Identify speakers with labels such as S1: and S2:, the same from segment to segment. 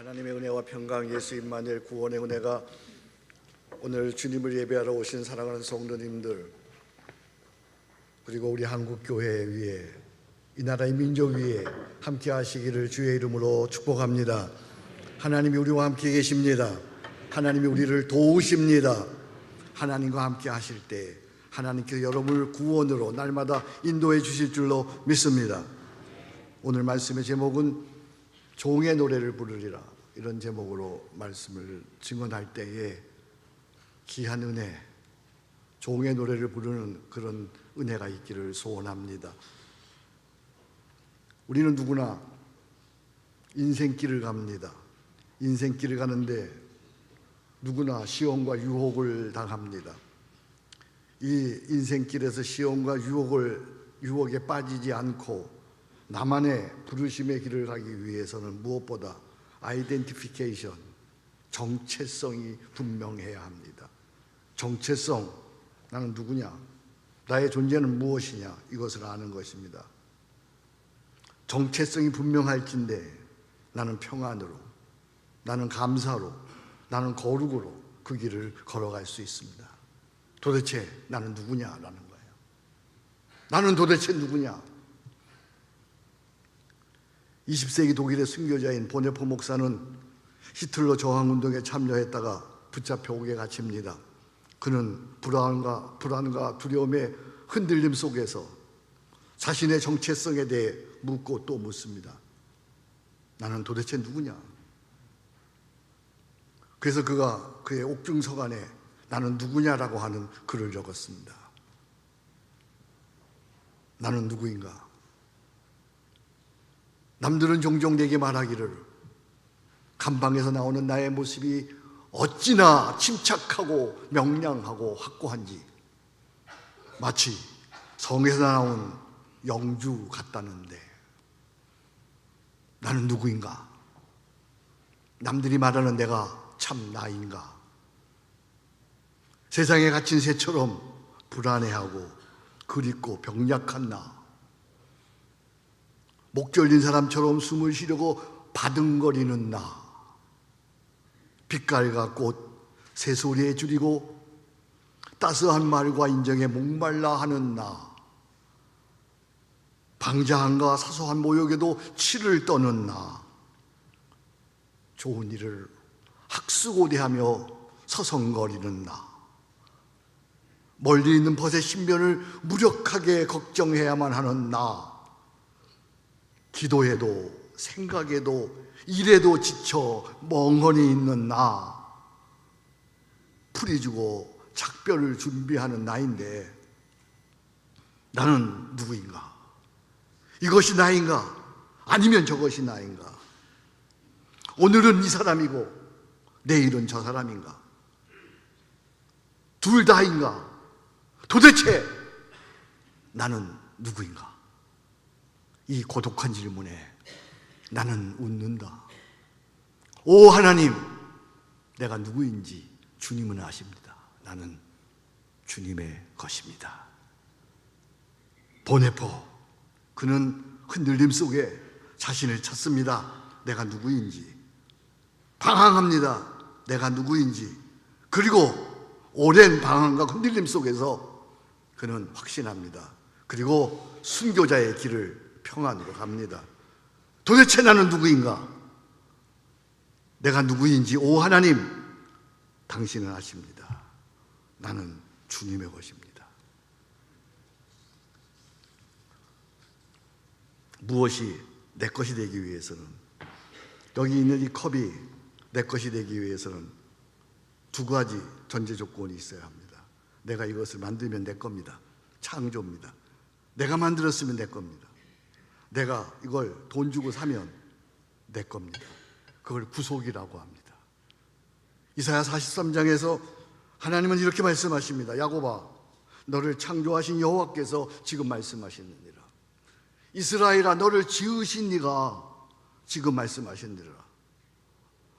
S1: 하나님의 은혜와 평강, 예수 임마누엘 구원의 은혜가 오늘 주님을 예배하러 오신 사랑하는 성도님들, 그리고 우리 한국교회 위에, 이 나라의 민족 위에 함께 하시기를 주의 이름으로 축복합니다. 하나님이 우리와 함께 계십니다. 하나님이 우리를 도우십니다. 하나님과 함께 하실 때 하나님께서 여러분을 구원으로 날마다 인도해 주실 줄로 믿습니다. 오늘 말씀의 제목은 종의 노래를 부르리라, 이런 제목으로 말씀을 증언할 때에 귀한 은혜, 종의 노래를 부르는 그런 은혜가 있기를 소원합니다. 우리는 누구나 인생길을 갑니다. 인생길을 가는데 누구나 시험과 유혹을 당합니다. 이 인생길에서 시험과 유혹에 빠지지 않고 나만의 부르심의 길을 가기 위해서는 무엇보다 아이덴티피케이션, 정체성이 분명해야 합니다. 정체성, 나는 누구냐, 나의 존재는 무엇이냐, 이것을 아는 것입니다. 정체성이 분명할진대 나는 평안으로, 나는 감사로, 나는 거룩으로 그 길을 걸어갈 수 있습니다. 도대체 나는 누구냐라는 거예요. 나는 도대체 누구냐? 20세기 독일의 순교자인 보네포 목사는 히틀러 저항운동에 참여했다가 붙잡혀 옥에 갇힙니다. 그는 불안과 두려움의 흔들림 속에서 자신의 정체성에 대해 묻고 또 묻습니다. 나는 도대체 누구냐? 그래서 그가 그의 옥중 서간에 나는 누구냐라고 하는 글을 적었습니다. 나는 누구인가? 남들은 종종 내게 말하기를 감방에서 나오는 나의 모습이 어찌나 침착하고 명량하고 확고한지, 마치 성에서 나온 영주 같다는데 나는 누구인가? 남들이 말하는 내가 참 나인가? 세상에 갇힌 새처럼 불안해하고 그립고 병약한 나, 목 졸린 사람처럼 숨을 쉬려고 바둥거리는 나, 빛깔과 꽃, 새소리에 줄이고 따스한 말과 인정에 목말라 하는 나, 방자함과 사소한 모욕에도 치를 떠는 나, 좋은 일을 학수고대하며 서성거리는 나, 멀리 있는 벗의 신변을 무력하게 걱정해야만 하는 나, 기도해도 생각해도 일에도 지쳐 멍하니 있는 나, 풀이 주고 작별을 준비하는 나인데 나는 누구인가? 이것이 나인가? 아니면 저것이 나인가? 오늘은 이 사람이고 내일은 저 사람인가? 둘 다인가? 도대체 나는 누구인가? 이 고독한 질문에 나는 웃는다. 오 하나님, 내가 누구인지 주님은 아십니다. 나는 주님의 것입니다. 보네포, 그는 흔들림 속에 자신을 찾습니다. 내가 누구인지. 방황합니다. 내가 누구인지. 그리고 오랜 방황과 흔들림 속에서 그는 확신합니다. 그리고 순교자의 길을 평안으로 갑니다. 도대체 나는 누구인가? 내가 누구인지 오 하나님, 당신은 아십니다. 나는 주님의 것입니다. 무엇이 내 것이 되기 위해서는, 여기 있는 이 컵이 내 것이 되기 위해서는 두 가지 전제 조건이 있어야 합니다. 내가 이것을 만들면 내 겁니다. 창조입니다. 내가 만들었으면 내 겁니다. 내가 이걸 돈 주고 사면 내 겁니다. 그걸 구속이라고 합니다. 이사야 43장에서 하나님은 이렇게 말씀하십니다. 야곱아, 너를 창조하신 여호와께서 지금 말씀하시느니라. 이스라엘아, 너를 지으신 이가 지금 말씀하시느니라.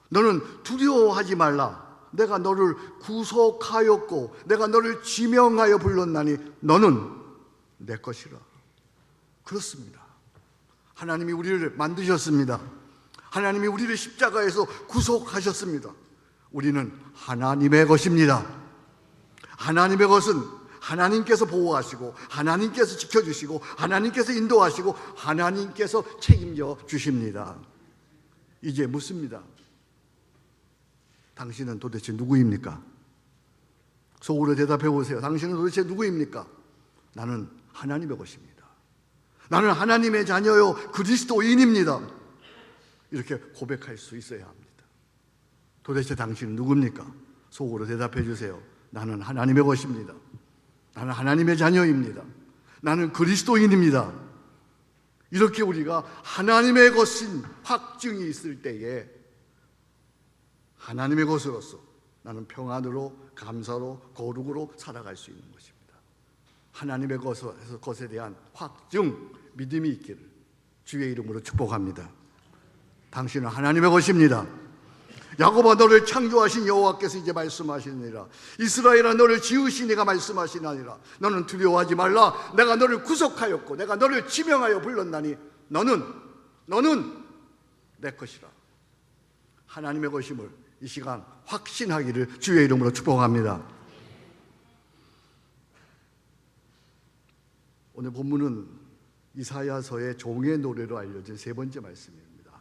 S1: 너는 두려워하지 말라. 내가 너를 구속하였고 내가 너를 지명하여 불렀나니 너는 내 것이라. 그렇습니다. 하나님이 우리를 만드셨습니다. 하나님이 우리를 십자가에서 구속하셨습니다. 우리는 하나님의 것입니다. 하나님의 것은 하나님께서 보호하시고 하나님께서 지켜주시고 하나님께서 인도하시고 하나님께서 책임져 주십니다. 이제 묻습니다. 당신은 도대체 누구입니까? 속으로 대답해 보세요. 당신은 도대체 누구입니까? 나는 하나님의 것입니다. 나는 하나님의 자녀요 그리스도인입니다. 이렇게 고백할 수 있어야 합니다. 도대체 당신은 누굽니까? 속으로 대답해 주세요. 나는 하나님의 것입니다. 나는 하나님의 자녀입니다. 나는 그리스도인입니다. 이렇게 우리가 하나님의 것인 확증이 있을 때에 하나님의 것으로서 나는 평안으로, 감사로, 거룩으로 살아갈 수 있는 것입니다. 하나님의 것에 대한 확증, 믿음이 있기를 주의 이름으로 축복합니다. 당신은 하나님의 것입니다. 야곱아, 너를 창조하신 여호와께서 이제 말씀하시느니라. 이스라엘아, 너를 지으신 이가 말씀하시나니라. 너는 두려워하지 말라. 내가 너를 구속하였고 내가 너를 지명하여 불렀나니 너는 내 것이라. 하나님의 것임을 이 시간 확신하기를 주의 이름으로 축복합니다. 오늘 본문은 이사야서의 종의 노래로 알려진 세 번째 말씀입니다.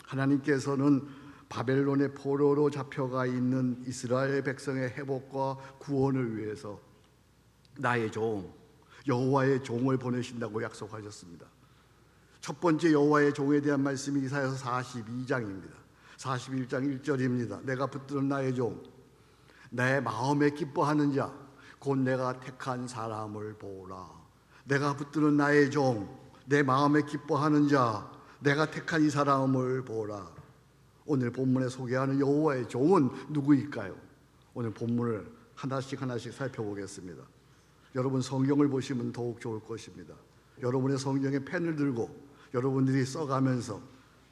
S1: 하나님께서는 바벨론의 포로로 잡혀가 있는 이스라엘 백성의 회복과 구원을 위해서 나의 종 여호와의 종을 보내신다고 약속하셨습니다. 첫 번째 여호와의 종에 대한 말씀이 이사야서 42장입니다. 41장 1절입니다. 내가 붙들은 나의 종, 내 마음에 기뻐하는 자, 곧 내가 택한 사람을 보라. 내가 붙드는 나의 종, 내 마음에 기뻐하는 자, 내가 택한 이 사람을 보라. 오늘 본문에 소개하는 여호와의 종은 누구일까요? 오늘 본문을 하나씩 살펴보겠습니다. 여러분 성경을 보시면 더욱 좋을 것입니다. 여러분의 성경에 펜을 들고 여러분들이 써가면서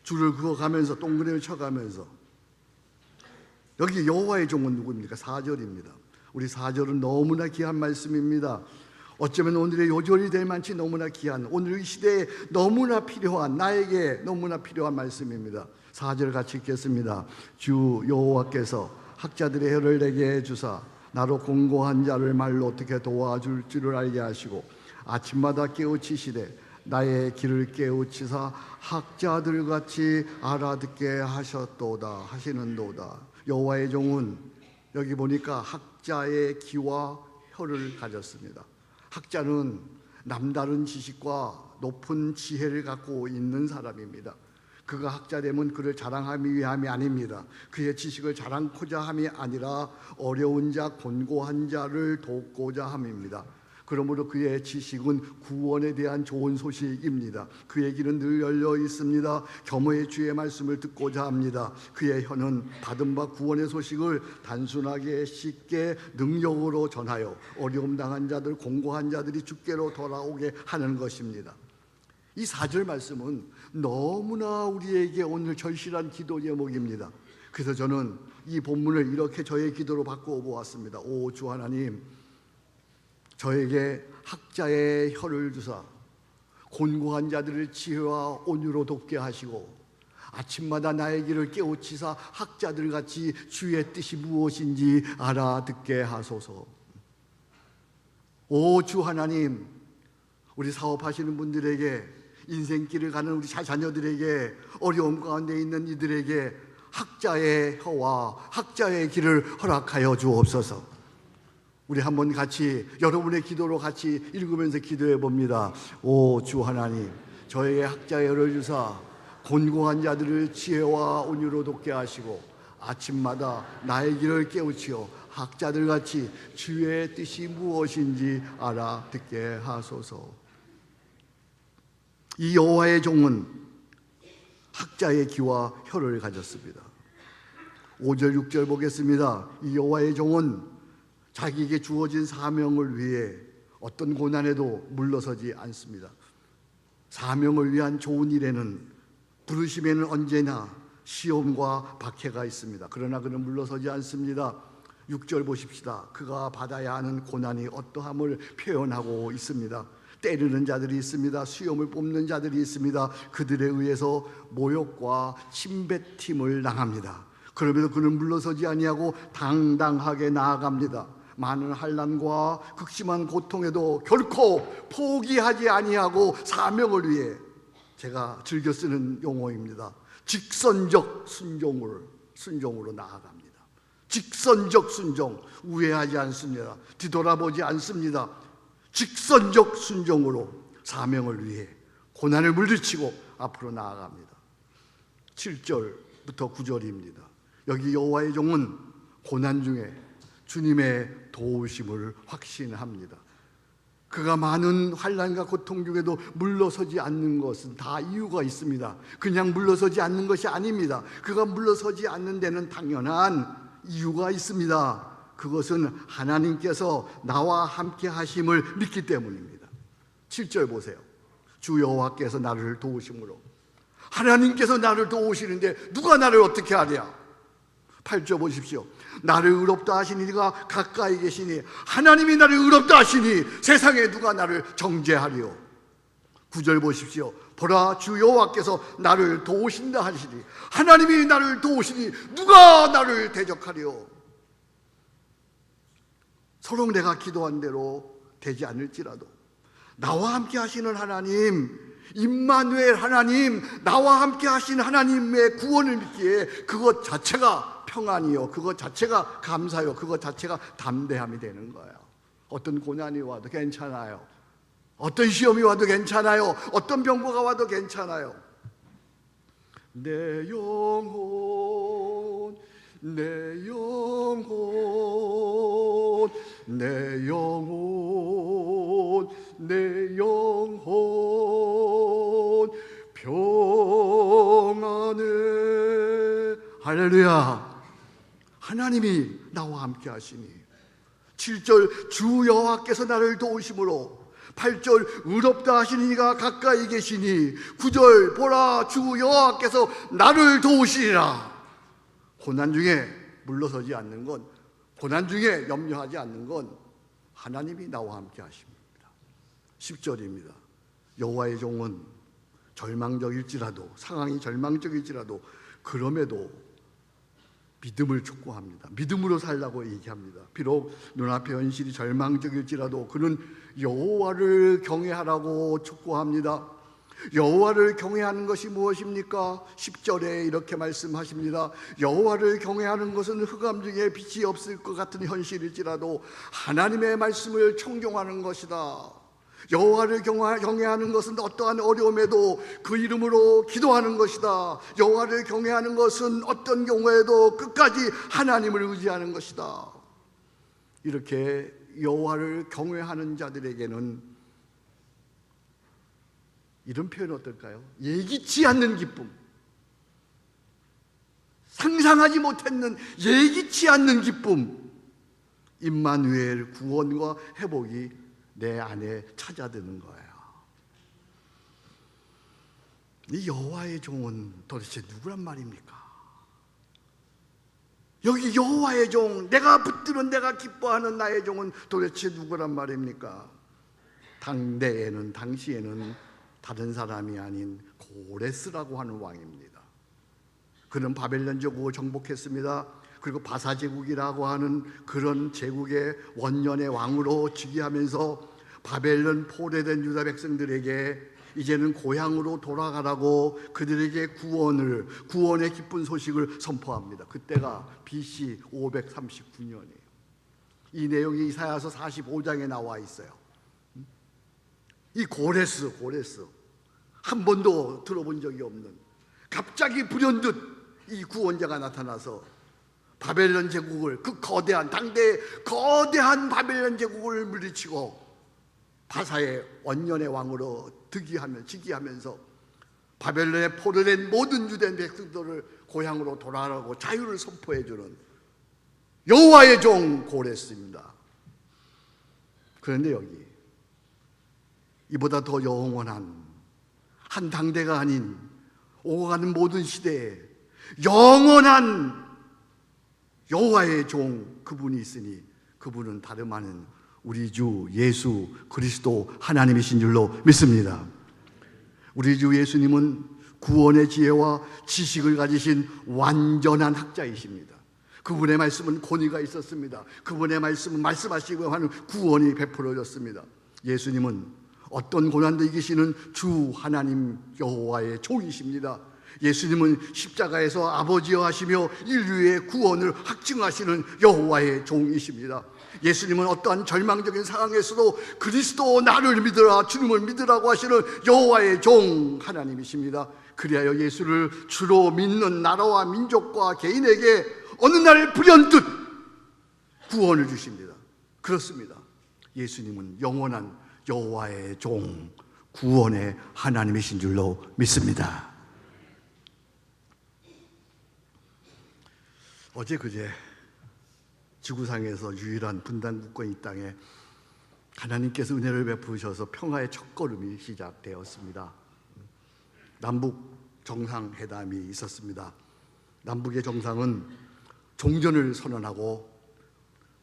S1: 줄을 그어가면서 동그라미를 쳐가면서 여기 여호와의 종은 누구입니까? 4절입니다. 우리 4절은 너무나 귀한 말씀입니다. 어쩌면 오늘의 요절이 될 만치 너무나 귀한, 오늘 이 시대에 너무나 필요한, 나에게 너무나 필요한 말씀입니다. 4절 같이 읽겠습니다. 주 여호와께서 학자들의 혀를 내게 주사 나로 공고한 자를 말로 어떻게 도와줄 줄을 알게 하시고 아침마다 깨우치시되 나의 길을 깨우치사 학자들같이 알아듣게 하시는도다. 여호와의 종은 여기 보니까 학자의 귀와 혀를 가졌습니다. 학자는 남다른 지식과 높은 지혜를 갖고 있는 사람입니다. 그가 학자되면 그를 자랑하기 위함이 아닙니다. 그의 지식을 자랑코자 함이 아니라 어려운 자, 곤고한 자를 돕고자 함입니다. 그러므로 그의 지식은 구원에 대한 좋은 소식입니다. 그의 길은 늘 열려 있습니다. 겸허의 주의 말씀을 듣고자 합니다. 그의 혀는 받은 바 구원의 소식을 단순하게 쉽게 능력으로 전하여 어려움 당한 자들, 공고한 자들이 주께로 돌아오게 하는 것입니다. 이 4절 말씀은 너무나 우리에게 오늘 절실한 기도 제목입니다. 그래서 저는 이 본문을 이렇게 저의 기도로 바꾸어 보았습니다. 오 주 하나님, 저에게 학자의 혀를 주사 곤고한 자들을 지혜와 온유로 돕게 하시고 아침마다 나의 길을 깨우치사 학자들같이 주의 뜻이 무엇인지 알아듣게 하소서. 오 주 하나님, 우리 사업하시는 분들에게, 인생길을 가는 우리 자녀들에게, 어려움 가운데 있는 이들에게 학자의 혀와 학자의 길을 허락하여 주옵소서. 우리 한번 같이 여러분의 기도로 같이 읽으면서 기도해 봅니다. 오 주 하나님, 저에게 학자의 혀를 주사 곤고한 자들을 지혜와 온유로 돕게 하시고 아침마다 나의 길을 깨우치어 학자들같이 주의 뜻이 무엇인지 알아듣게 하소서. 이 여호와의 종은 학자의 귀와 혀를 가졌습니다. 5절 6절 보겠습니다. 이 여호와의 종은 자기에게 주어진 사명을 위해 어떤 고난에도 물러서지 않습니다. 사명을 위한 좋은 일에는, 부르심에는 언제나 시험과 박해가 있습니다. 그러나 그는 물러서지 않습니다. 6절 보십시다. 그가 받아야 하는 고난이 어떠함을 표현하고 있습니다. 때리는 자들이 있습니다. 수염을 뽑는 자들이 있습니다. 그들에 의해서 모욕과 침뱉임을 당합니다. 그럼에도 그는 물러서지 아니하고 당당하게 나아갑니다. 많은 환난과 극심한 고통에도 결코 포기하지 아니하고 사명을 위해, 제가 즐겨 쓰는 용어입니다, 직선적 순종으로 나아갑니다. 직선적 순종, 우회하지 않습니다. 뒤돌아보지 않습니다. 직선적 순종으로 사명을 위해 고난을 물리치고 앞으로 나아갑니다. 7절부터 9절입니다. 여기 여호와의 종은 고난 중에 주님의 도우심을 확신합니다. 그가 많은 환난과 고통 중에도 물러서지 않는 것은 다 이유가 있습니다. 그냥 물러서지 않는 것이 아닙니다. 그가 물러서지 않는 데는 당연한 이유가 있습니다. 그것은 하나님께서 나와 함께 하심을 믿기 때문입니다. 7절 보세요. 주 여호와께서 나를 도우심으로. 하나님께서 나를 도우시는데 누가 나를 어떻게 하랴? 8절 보십시오. 나를 의롭다 하시니 네가 가까이 계시니, 하나님이 나를 의롭다 하시니 세상에 누가 나를 정죄하리요? 9절 보십시오. 보라, 주 여호와께서 나를 도우신다 하시니, 하나님이 나를 도우시니 누가 나를 대적하리요? 서로 내가 기도한 대로 되지 않을지라도 나와 함께 하시는 하나님, 임마누엘 하나님, 나와 함께 하시는 하나님의 구원을 믿기에 그것 자체가 평안이요, 그것 자체가 감사요, 그것 자체가 담대함이 되는 거예요. 어떤 고난이 와도 괜찮아요. 어떤 시험이 와도 괜찮아요. 어떤 병고가 와도 괜찮아요. 내 영혼, 내 영혼, 내 영혼, 내 영혼 평안해. 할렐루야. 하나님이 나와 함께 하시니. 7절 주 여호와께서 나를 도우심으로. 8절 의롭다 하시니 이가 가까이 계시니. 9절 보라, 주 여호와께서 나를 도우시리라. 고난 중에 물러서지 않는 건, 고난 중에 염려하지 않는 건 하나님이 나와 함께 하십니다. 10절입니다. 여호와의 종은 절망적일지라도, 상황이 절망적일지라도 그럼에도 믿음을 촉구합니다. 믿음으로 살라고 얘기합니다. 비록 눈앞의 현실이 절망적일지라도 그는 여호와를 경외하라고 촉구합니다. 여호와를 경외하는 것이 무엇입니까? 10절에 이렇게 말씀하십니다. 여호와를 경외하는 것은 흑암 중에 빛이 없을 것 같은 현실일지라도 하나님의 말씀을 청종하는 것이다. 여호와를 경외하는 것은 어떠한 어려움에도 그 이름으로 기도하는 것이다. 여호와를 경외하는 것은 어떤 경우에도 끝까지 하나님을 의지하는 것이다. 이렇게 여호와를 경외하는 자들에게는 이런 표현 어떨까요? 예기치 않는 기쁨, 상상하지 못했는 예기치 않는 기쁨, 임마누엘 구원과 회복이 내 안에 찾아드는 거예요. 이 여호와의 종은 도대체 누구란 말입니까? 여기 여호와의 종, 내가 붙들은, 내가 기뻐하는 나의 종은 도대체 누구란 말입니까? 당시에는 다른 사람이 아닌 고레스라고 하는 왕입니다. 그는 바벨론 제국을 정복했습니다. 그리고 바사 제국이라고 하는 그런 제국의 원년의 왕으로 즉위하면서 바벨론 포로된 유다 백성들에게 이제는 고향으로 돌아가라고 그들에게 구원의 기쁜 소식을 선포합니다. 그때가 BC 539년이에요. 이 내용이 이사야서 45장에 나와 있어요. 이 고레스 한 번도 들어본 적이 없는, 갑자기 불현듯 이 구원자가 나타나서 바벨론 제국을, 그 거대한 당대의 거대한 바벨론 제국을 물리치고 바사의 원년의 왕으로 즉위하면서 바벨론에 포로된 모든 유대 백성들을 고향으로 돌아가라고 자유를 선포해주는 여호와의 종 고레스입니다. 그런데 여기 이보다 더 영원한 한 당대가 아닌 오가는 모든 시대에 영원한 여호와의 종, 그분이 있으니 그분은 다름 아닌 우리 주 예수 그리스도 하나님이신 줄로 믿습니다. 우리 주 예수님은 구원의 지혜와 지식을 가지신 완전한 학자이십니다. 그분의 말씀은 권위가 있었습니다. 그분의 말씀은 말씀하시고 하는 구원이 베풀어졌습니다. 예수님은 어떤 고난도 이기시는 주 하나님 여호와의 종이십니다. 예수님은 십자가에서 아버지여 하시며 인류의 구원을 확증하시는 여호와의 종이십니다. 예수님은 어떠한 절망적인 상황에서도 그리스도 나를 믿으라, 주님을 믿으라고 하시는 여호와의 종 하나님이십니다. 그리하여 예수를 주로 믿는 나라와 민족과 개인에게 어느 날 불현듯 구원을 주십니다. 그렇습니다. 예수님은 영원한 여호와의 종, 구원의 하나님이신 줄로 믿습니다. 어제 그제 지구상에서 유일한 분단 국가인 이 땅에 하나님께서 은혜를 베푸셔서 평화의 첫걸음이 시작되었습니다. 남북 정상회담이 있었습니다. 남북의 정상은 종전을 선언하고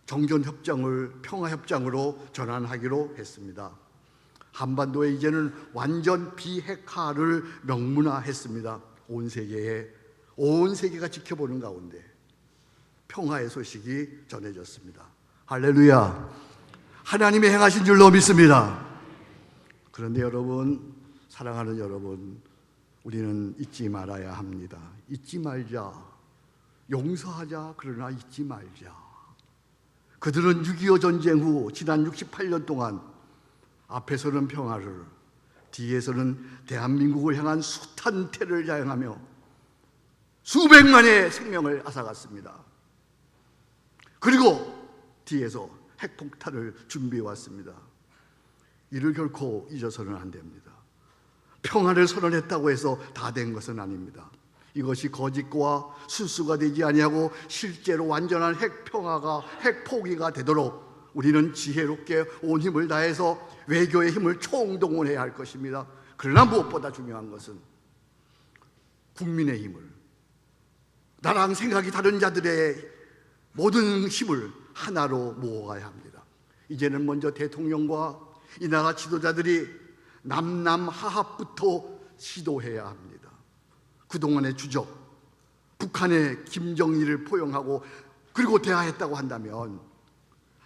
S1: 정전협정을 평화협정으로 전환하기로 했습니다. 한반도에 이제는 완전 비핵화를 명문화했습니다. 온 세계가 지켜보는 가운데 평화의 소식이 전해졌습니다. 할렐루야! 하나님이 행하신 줄로 믿습니다. 그런데 여러분, 사랑하는 여러분, 우리는 잊지 말아야 합니다. 잊지 말자. 용서하자. 그러나 잊지 말자. 그들은 6.25 전쟁 후 지난 68년 동안 앞에서는 평화를, 뒤에서는 대한민국을 향한 숱한 테러를 자행하며 수백만의 생명을 앗아갔습니다. 그리고 뒤에서 핵폭탄을 준비해 왔습니다. 이를 결코 잊어서는 안 됩니다. 평화를 선언했다고 해서 다 된 것은 아닙니다. 이것이 거짓과 수수가 되지 아니하고 실제로 완전한 핵평화가, 핵포기가 되도록 우리는 지혜롭게 온 힘을 다해서 외교의 힘을 총동원해야 할 것입니다. 그러나 무엇보다 중요한 것은 국민의 힘을, 나랑 생각이 다른 자들의 모든 힘을 하나로 모아야 합니다. 이제는 먼저 대통령과 이 나라 지도자들이 남남하합부터 시도해야 합니다. 그동안의 주적, 북한의 김정일을 포용하고 그리고 대화했다고 한다면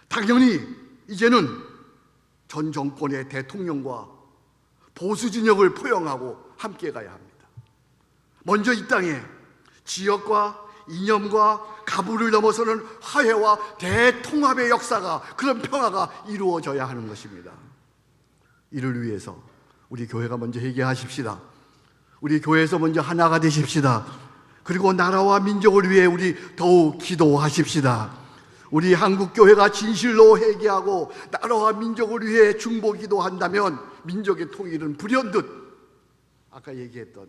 S1: 당연히 이제는 전 정권의 대통령과 보수 진영을 포용하고 함께 가야 합니다. 먼저 이 땅에 지역과 이념과 가부를 넘어서는 화해와 대통합의 역사가, 그런 평화가 이루어져야 하는 것입니다. 이를 위해서 우리 교회가 먼저 회개하십시다. 우리 교회에서 먼저 하나가 되십시다. 그리고 나라와 민족을 위해 우리 더욱 기도하십시다. 우리 한국교회가 진실로 회개하고 나라와 민족을 위해 중보 기도한다면 민족의 통일은 불현듯, 아까 얘기했던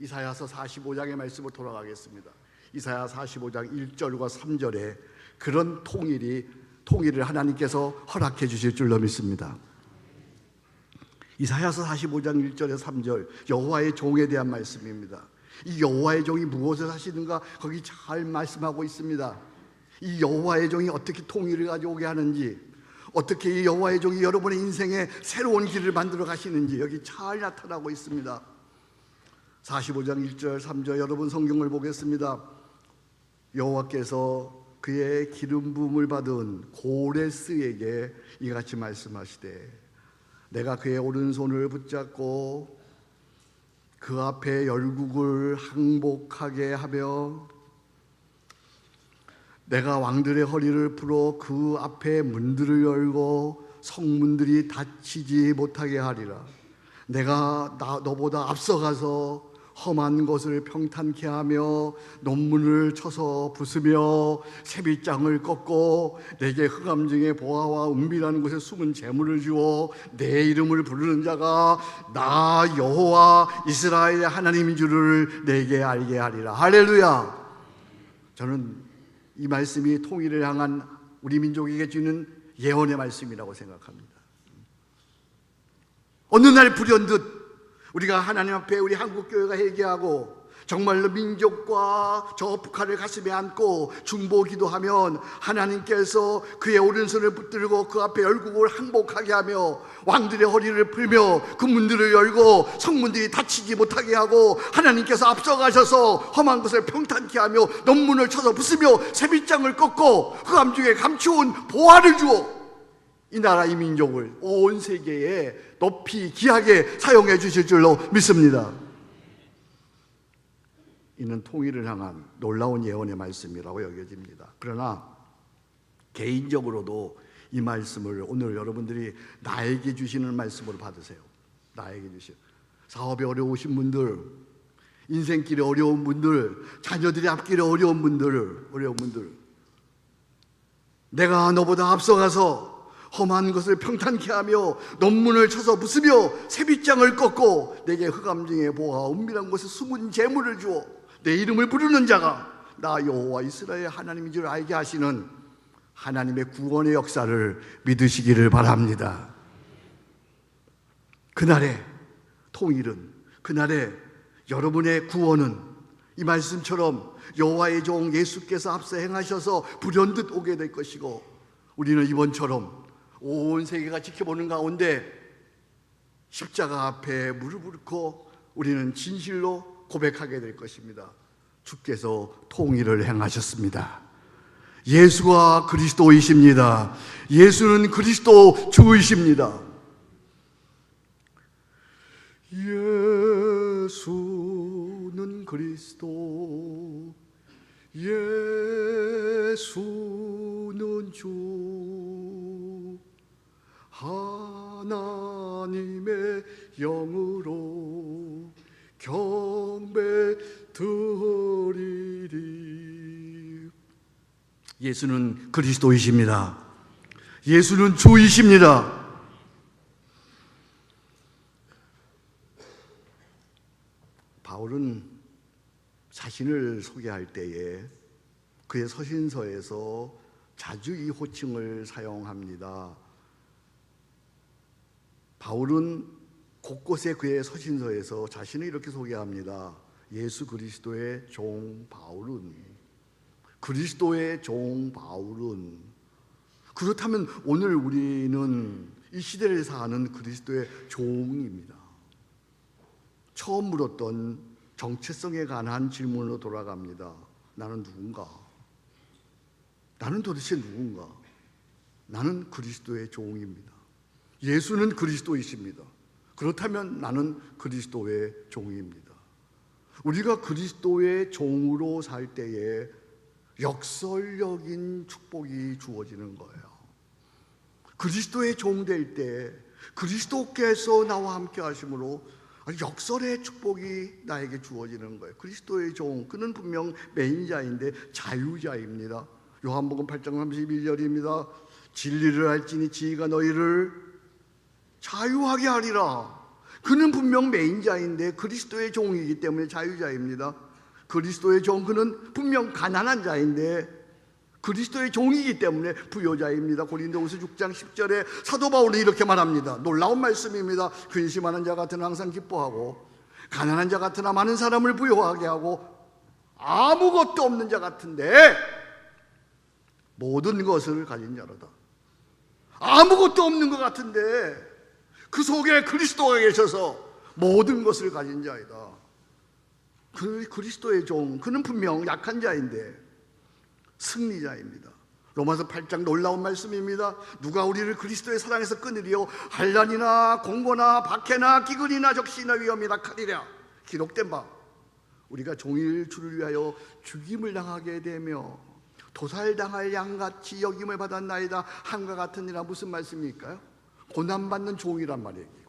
S1: 이사야서 45장의 말씀으로 돌아가겠습니다. 이사야 45장 1절과 3절에 그런 통일을 하나님께서 허락해 주실 줄로 믿습니다. 이사야서 45장 1절에 3절 여호와의 종에 대한 말씀입니다. 이 여호와의 종이 무엇을 하시는가 거기 잘 말씀하고 있습니다. 이 여호와의 종이 어떻게 통일을 가져오게 하는지, 어떻게 이 여호와의 종이 여러분의 인생에 새로운 길을 만들어 가시는지 여기 잘 나타나고 있습니다. 45장 1절 3절 여러분 성경을 보겠습니다. 여호와께서 그의 기름 부음을 받은 고레스에게 이같이 말씀하시되 내가 그의 오른손을 붙잡고 그 앞에 열국을 항복하게 하며 내가 왕들의 허리를 풀어 그 앞에 문들을 열고 성문들이 닫히지 못하게 하리라. 내가 너보다 앞서가서 험한 것을 평탄케 하며 논문을 쳐서 부수며 세빗장을 꺾고 내게 흑암 중에 보화와 은밀한 곳에 숨은 재물을 주어 내 이름을 부르는 자가 나 여호와 이스라엘의 하나님인 줄을 내게 알게 하리라. 할렐루야. 저는 이 말씀이 통일을 향한 우리 민족에게 주는 예언의 말씀이라고 생각합니다. 어느 날 불현듯 우리가 하나님 앞에 우리 한국교회가 회개하고 정말로 민족과 저 북한을 가슴에 안고 중보기도하면 하나님께서 그의 오른손을 붙들고 그 앞에 열국을 항복하게 하며 왕들의 허리를 풀며 그 문들을 열고 성문들이 닫히지 못하게 하고 하나님께서 앞서가셔서 험한 것을 평탄케 하며 논문을 쳐서 부수며 새빗장을 꺾고 흑암 중에 감추온 보화를 주어 이 나라 이 민족을 온 세계에 높이 귀하게 사용해 주실 줄로 믿습니다. 이는 통일을 향한 놀라운 예언의 말씀이라고 여겨집니다. 그러나 개인적으로도 이 말씀을 오늘 여러분들이 나에게 주시는 말씀으로 받으세요. 나에게 주시는 사업이 어려우신 분들, 인생길이 어려운 분들, 자녀들이 앞길이 어려운 분들, 내가 너보다 앞서가서 험한 것을 평탄케 하며 논문을 쳐서 부수며 새빗장을 꺾고 내게 흑암 중에 보아 은밀한 곳에 숨은 재물을 주어 내 이름을 부르는 자가 나 여호와 이스라엘 하나님인 줄 알게 하시는 하나님의 구원의 역사를 믿으시기를 바랍니다. 그날의 통일은, 그날의 여러분의 구원은 이 말씀처럼 여호와의 종 예수께서 앞서 행하셔서 불현듯 오게 될 것이고, 우리는 이번처럼 온 세계가 지켜보는 가운데 십자가 앞에 무릎을 꿇고 우리는 진실로 고백하게 될 것입니다. 주께서 통일을 행하셨습니다. 예수가 그리스도이십니다. 예수는 그리스도 주이십니다. 예수는 그리스도, 예수는 주, 하나님의 영으로 경배 드리리. 예수는 그리스도이십니다. 예수는 주이십니다. 바울은 자신을 소개할 때에 그의 서신서에서 자주 이 호칭을 사용합니다. 바울은 곳곳에 그의 서신서에서 자신을 이렇게 소개합니다. 예수 그리스도의 종 바울은, 그리스도의 종 바울은. 그렇다면 오늘 우리는 이 시대를 사는 그리스도의 종입니다. 처음 물었던 정체성에 관한 질문으로 돌아갑니다. 나는 누군가? 나는 도대체 누군가? 나는 그리스도의 종입니다. 예수는 그리스도이십니다. 그렇다면 나는 그리스도의 종입니다. 우리가 그리스도의 종으로 살 때에 역설적인 축복이 주어지는 거예요. 그리스도의 종 될 때 그리스도께서 나와 함께 하심으로 역설의 축복이 나에게 주어지는 거예요. 그리스도의 종, 그는 분명 매인자인데 자유자입니다. 요한복음 8장 31절입니다. 진리를 알지니 지혜가 너희를 자유하게 하리라. 그는 분명 매인자인데 그리스도의 종이기 때문에 자유자입니다. 그리스도의 종, 그는 분명 가난한 자인데 그리스도의 종이기 때문에 부요자입니다. 고린도후서 6장 10절에 사도 바울은 이렇게 말합니다. 놀라운 말씀입니다. 근심하는 자 같으나 항상 기뻐하고 가난한 자 같으나 많은 사람을 부요하게 하고 아무것도 없는 자 같은데 모든 것을 가진 자로다. 아무것도 없는 것 같은데 그 속에 그리스도가 계셔서 모든 것을 가진 자이다. 그 그리스도의 종, 그는 분명 약한 자인데 승리자입니다. 로마서 8장 놀라운 말씀입니다. 누가 우리를 그리스도의 사랑에서 끊으리요? 환난이나 공고나 박해나 기근이나 적시나 위험이나 칼이랴. 기록된 바 우리가 종일 주를 위하여 죽임을 당하게 되며 도살당할 양같이 여김을 받았나이다. 한과 같으니라. 무슨 말씀일까요? 고난받는 종이란 말이에요.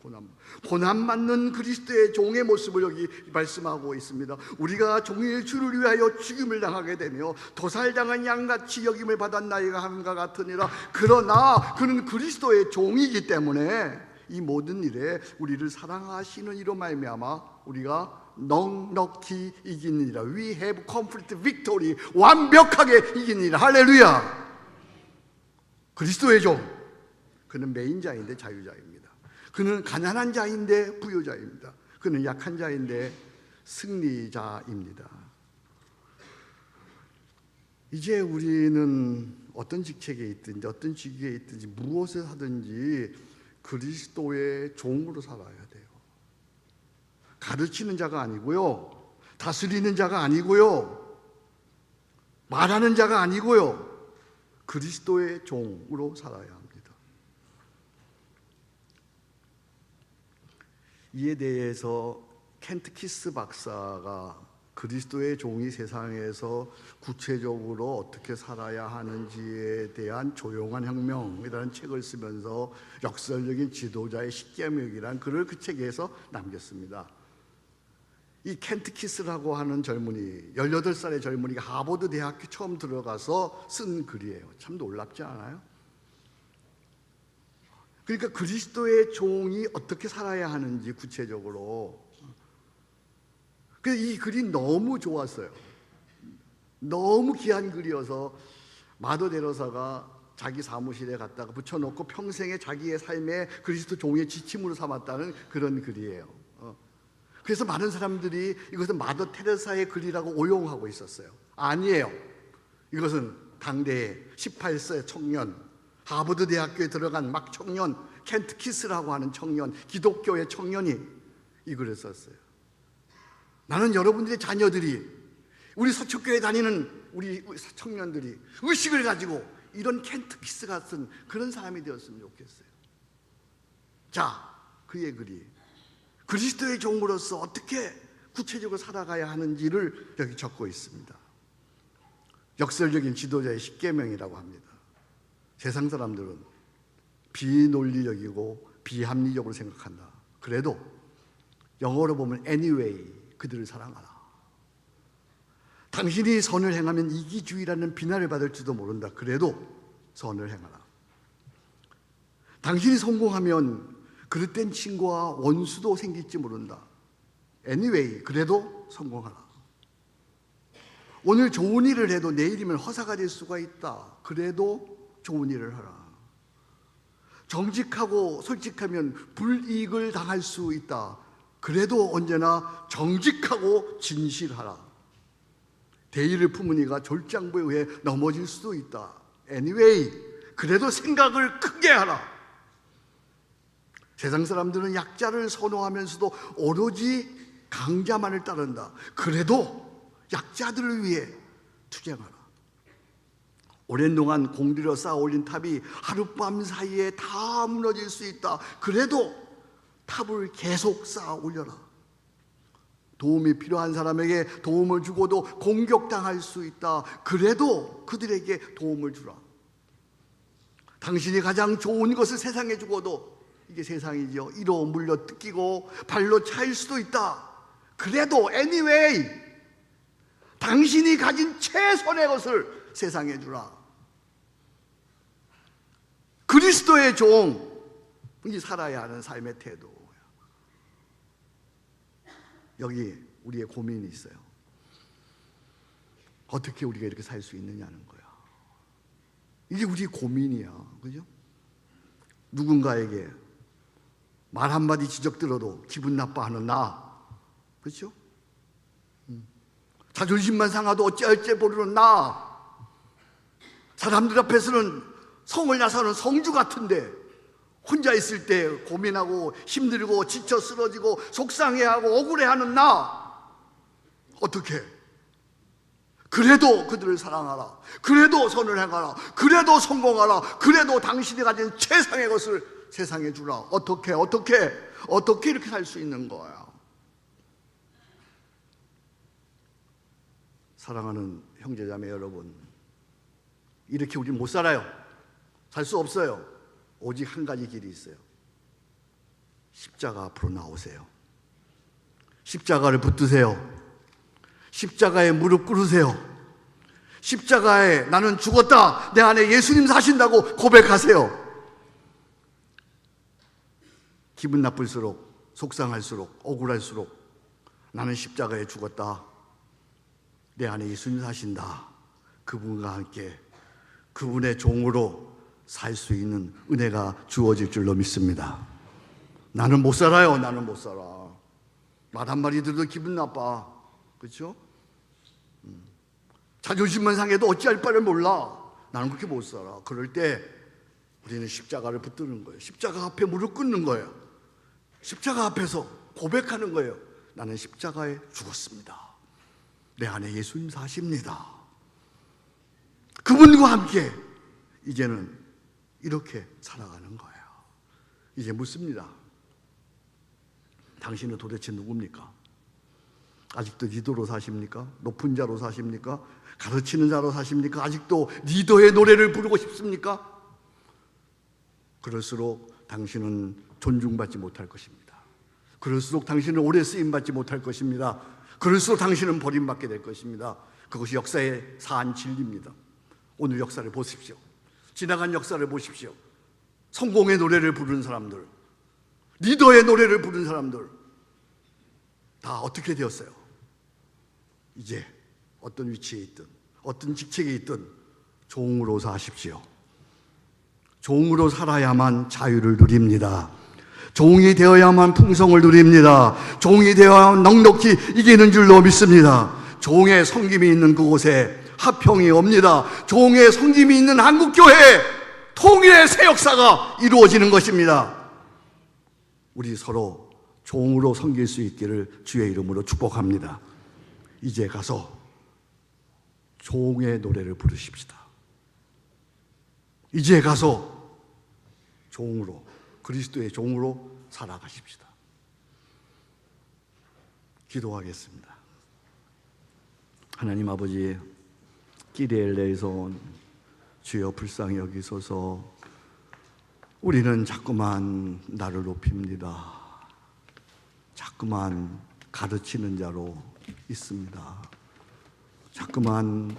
S1: 고난받는 그리스도의 종의 모습을 여기 말씀하고 있습니다. 우리가 종일 주를 위하여 죽임을 당하게 되며 도살당한 양같이 여김을 받았나이가 함과 같으니라. 그러나 그는 그리스도의 종이기 때문에 이 모든 일에 우리를 사랑하시는 이로 말미암아 우리가 넉넉히 이기느니라. We have complete victory. 완벽하게 이기느니라. 할렐루야. 그리스도의 종, 그는 매인자인데 자유자입니다. 그는 가난한 자인데 부유자입니다. 그는 약한 자인데 승리자입니다. 이제 우리는 어떤 직책에 있든지 어떤 직위에 있든지 무엇을 하든지 그리스도의 종으로 살아야 돼요. 가르치는 자가 아니고요, 다스리는 자가 아니고요, 말하는 자가 아니고요, 그리스도의 종으로 살아야 합니다. 이에 대해서 켄트 키스 박사가 그리스도의 종이 세상에서 구체적으로 어떻게 살아야 하는지에 대한 조용한 혁명이라는 책을 쓰면서 역설적인 지도자의 십계명이라는 글을 그 책에서 남겼습니다. 이 켄트 키스라고 하는 젊은이, 18살의 젊은이가 하버드 대학교 처음 들어가서 쓴 글이에요. 참 놀랍지 않아요? 그러니까 그리스도의 종이 어떻게 살아야 하는지 구체적으로. 그래서 이 글이 너무 좋았어요. 너무 귀한 글이어서 마더 데로사가 자기 사무실에 갖다가 붙여놓고 평생에 자기의 삶에 그리스도 종의 지침으로 삼았다는 그런 글이에요. 그래서 많은 사람들이 이것은 마더 테레사의 글이라고 오용하고 있었어요. 아니에요. 이것은 당대의 18세 청년, 하버드 대학교에 들어간 막 청년, 켄트 키스라고 하는 청년, 기독교의 청년이 이 글을 썼어요. 나는 여러분들의 자녀들이, 우리 서초교회 다니는 우리 청년들이 의식을 가지고 이런 켄트 키스 같은 그런 사람이 되었으면 좋겠어요. 자, 그의 글이 그리스도의 종으로서 어떻게 구체적으로 살아가야 하는지를 여기 적고 있습니다. 역설적인 지도자의 십계명이라고 합니다. 세상 사람들은 비논리적이고 비합리적으로 생각한다. 그래도 영어로 보면 anyway, 그들을 사랑하라. 당신이 선을 행하면 이기주의라는 비난을 받을지도 모른다. 그래도 선을 행하라. 당신이 성공하면 그릇된 친구와 원수도 생길지 모른다. anyway, 그래도 성공하라. 오늘 좋은 일을 해도 내일이면 허사가 될 수가 있다. 그래도 좋은 일을 하라. 정직하고 솔직하면 불이익을 당할 수 있다. 그래도 언제나 정직하고 진실하라. 대의를 품은 이가 졸장부에 의해 넘어질 수도 있다. anyway, 그래도 생각을 크게 하라. 세상 사람들은 약자를 선호하면서도 오로지 강자만을 따른다. 그래도 약자들을 위해 투쟁하라. 오랜 동안 공들여 쌓아 올린 탑이 하룻밤 사이에 다 무너질 수 있다. 그래도 탑을 계속 쌓아 올려라. 도움이 필요한 사람에게 도움을 주고도 공격당할 수 있다. 그래도 그들에게 도움을 주라. 당신이 가장 좋은 것을 세상에 주고도, 이게 세상이죠, 이로 물려 뜯기고 발로 차일 수도 있다. 그래도 anyway, 당신이 가진 최선의 것을 세상에 주라. 그리스도의 종이 살아야 하는 삶의 태도. 여기 우리의 고민이 있어요. 어떻게 우리가 이렇게 살 수 있느냐는 거야. 이게 우리의 고민이야. 그죠? 누군가에게 말 한마디 지적 들어도 기분 나빠하는 나. 그렇죠? 자존심만 상하도 어찌할지 모르는 나. 사람들 앞에서는 성을 나서는 성주 같은데 혼자 있을 때 고민하고 힘들고 지쳐 쓰러지고 속상해하고 억울해하는 나. 어떻게? 그래도 그들을 사랑하라. 그래도 선을 행하라. 그래도 성공하라. 그래도 당신이 가진 최상의 것을 세상에 주라. 어떻게 이렇게 살 수 있는 거야? 사랑하는 형제자매 여러분, 이렇게 우리 못 살아요. 살 수 없어요. 오직 한 가지 길이 있어요. 십자가 앞으로 나오세요. 십자가를 붙드세요. 십자가에 무릎 꿇으세요. 십자가에 나는 죽었다, 내 안에 예수님 사신다고 고백하세요. 기분 나쁠수록, 속상할수록, 억울할수록 나는 십자가에 죽었다, 내 안에 예수님 사신다, 그분과 함께 그분의 종으로 살 수 있는 은혜가 주어질 줄로 믿습니다. 나는 못 살아요. 나는 못 살아. 말 한마디 들어도 기분 나빠. 그렇죠? 자존심만 상해도 어찌할 바를 몰라. 나는 그렇게 못 살아. 그럴 때 우리는 십자가를 붙드는 거예요. 십자가 앞에 무릎 꿇는 거예요. 십자가 앞에서 고백하는 거예요. 나는 십자가에 죽었습니다. 내 안에 예수님 사십니다. 그분과 함께 이제는 이렇게 살아가는 거예요. 이제 묻습니다. 당신은 도대체 누굽니까? 아직도 리더로 사십니까? 높은 자로 사십니까? 가르치는 자로 사십니까? 아직도 리더의 노래를 부르고 싶습니까? 그럴수록 당신은 존중받지 못할 것입니다. 그럴수록 당신은 오래 쓰임받지 못할 것입니다. 그럴수록 당신은 버림받게 될 것입니다. 그것이 역사의 사한 진리입니다. 오늘 역사를 보십시오. 지나간 역사를 보십시오. 성공의 노래를 부르는 사람들, 리더의 노래를 부르는 사람들 다 어떻게 되었어요? 이제 어떤 위치에 있든 어떤 직책에 있든 종으로 사십시오. 종으로 살아야만 자유를 누립니다. 종이 되어야만 풍성을 누립니다. 종이 되어야만 넉넉히 이기는 줄로 믿습니다. 종의 섬김이 있는 그곳에 화평이 옵니다. 종의 섬김이 있는 한국교회 통일의 새 역사가 이루어지는 것입니다. 우리 서로 종으로 섬길 수 있기를 주의 이름으로 축복합니다. 이제 가서 종의 노래를 부르십시다. 이제 가서 종으로, 그리스도의 종으로 살아가십시다. 기도하겠습니다. 하나님 아버지, 끼리엘레에서 온 주여 불쌍히 여기소서. 우리는 자꾸만 나를 높입니다. 자꾸만 가르치는 자로 있습니다. 자꾸만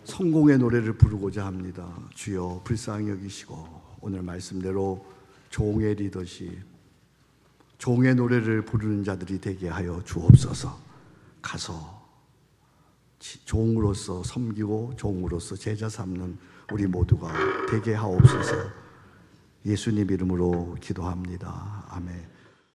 S1: 성공의 노래를 부르고자 합니다. 주여 불쌍히 여기시고 오늘 말씀대로 종의 리더십, 종의 노래를 부르는 자들이 되게 하여 주옵소서. 가서 종으로서 섬기고 종으로서 제자 삼는 우리 모두가 되게 하옵소서. 예수님 이름으로 기도합니다. 아멘.